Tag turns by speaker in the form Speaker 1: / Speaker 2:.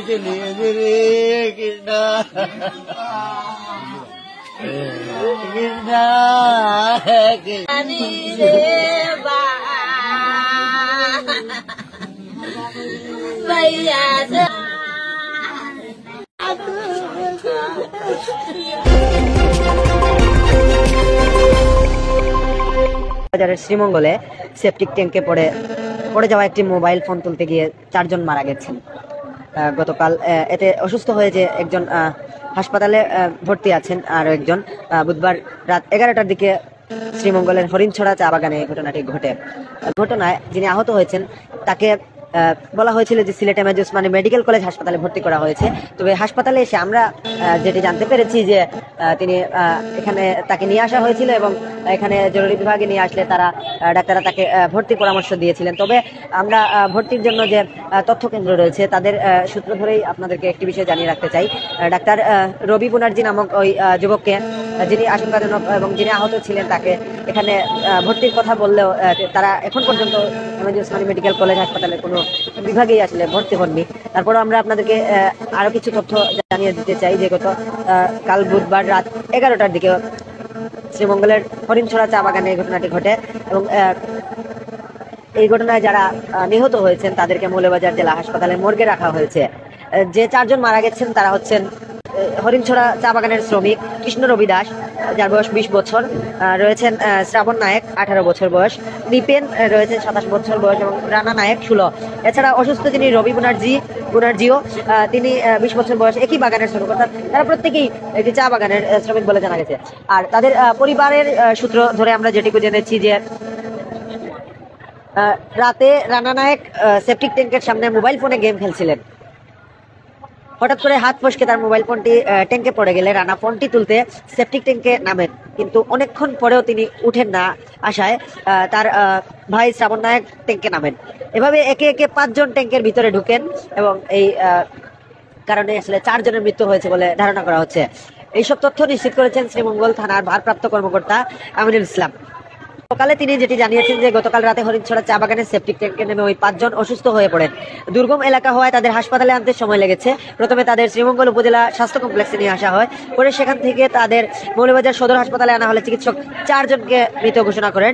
Speaker 1: চলে গেছে রে কৃষ্ণা কৃষ্ণা
Speaker 2: বাজারের শ্রীমঙ্গলে সেপটিক ট্যাঙ্কে পড়ে যাওয়া একটি মোবাইল ফোন তুলতে গিয়ে 4 জন মারা গেছেন গতকাল। এতে অসুস্থ হয়ে যে একজন হাসপাতালে ভর্তি আছেন, আর একজন বুধবার রাত 11টার দিকে শ্রীমঙ্গলের হরিণছড়া চা বাগানে এই ঘটনাটি ঘটে। ঘটনায় যিনি আহত হয়েছেন তাকে বলা হয়েছিল যে Sylhet M A Osmani medical college হাসপাতালে ভর্তি করা হয়েছে। তবে হাসপাতালে এসে আমরা যেটি জানতে পেরেছি যে তিনি এখানে তাকে নিয়ে আসা হয়েছিল এবং এখানে জরুরি বিভাগে নিয়ে আসলে ডাক্তাররা তাকে ভর্তির পরামর্শ দিয়েছিলেন। তবে আমরা ভর্তির জন্য যে তথ্য কেন্দ্র রয়েছে তাদের সূত্র ধরেই আপনাদেরকে একটি বিষয় জানিয়ে রাখতে চাই। ডাক্তার রবি বুনার্জি নামক ওই যুবককে, যিনি আশঙ্কাজনক এবং যিনি আহত ছিলেন, তাকে এখানে ভর্তির কথা বললেও তারা এখন পর্যন্ত M A Osmani medical college হাসপাতালের কোনো বিভাগেই আসলে ভর্তি হননি। তারপরও আমরা আপনাদেরকে আরো কিছু তথ্য জানিয়ে দিতে চাই যে কাল বুধবার রাত 11টার দিকে শ্রীমঙ্গলের হরিণছড়া চা বাগানে এই ঘটনাটি ঘটে এবং এই ঘটনায় যারা নিহত হয়েছেন তাদেরকে মৌলভীবাজার জেলা হাসপাতালের মর্গে রাখা হয়েছে। যে 4 জন মারা গেছেন তারা হচ্ছেন হরিণছড়া চা বাগানের শ্রমিক কৃষ্ণ রবি দাস, যার বয়স 20 বছর, রয়েছেন শ্রাবণ নায়ক 18 বছর বয়স, নিপেন রয়েছে 27 বছর বয়স এবং রানা নায়ক 16। এছাড়া অসুস্থ যিনি রবি বুনার্জিও তিনি 20 বছর বয়স, একই বাগানের শ্রমিক। অর্থাৎ তারা প্রত্যেকেই একটি চা বাগানের শ্রমিক বলে জানা গেছে। আর তাদের পরিবারের সূত্র ধরে আমরা যেটুকু জেনেছি যে রাতে রানা নায়ক সেপটিক ট্যাঙ্কের সামনে মোবাইল ফোনে গেম খেলছিলেন। হঠাৎ করে হাত ফসকে তার মোবাইল ফোনটি ট্যাঙ্কে পড়ে গেলে রানা ফোনটি তুলতে সেপটিক ট্যাঙ্কে নামেন, কিন্তু অনেকক্ষণ পরেও তিনি উঠেন না আসায় তার ভাই শ্রাবণ নায়ক ট্যাঙ্কে নামেন। এভাবে একে একে 5 জন ট্যাঙ্কের ভিতরে ঢুকেন এবং এই কারণে আসলে 4 জনের মৃত্যু হয়েছে বলে ধারণা করা হচ্ছে। এইসব তথ্য নিশ্চিত করেছেন শ্রীমঙ্গল থানার ভারপ্রাপ্ত কর্মকর্তা আমিনুল ইসলাম। সকালে তিনি যেটি জানিয়েছেন যে গতকাল রাতে হরিণছড়া চা বাগানের সেপটিক ট্যাঙ্কে নেমে ওই 5 জন অসুস্থ হয়ে পড়েন। দুর্গম এলাকা হওয়ায় তাদের হাসপাতালে আনতে সময় লেগেছে। প্রথমে তাদের শ্রীমঙ্গল উপজেলা স্বাস্থ্য কমপ্লেক্সে নিয়ে আসা হয়, পরে সেখান থেকে তাদের মৌলভীবাজার সদর হাসপাতালে আনা হলে চিকিৎসক 4 জনকে মৃত ঘোষণা করেন।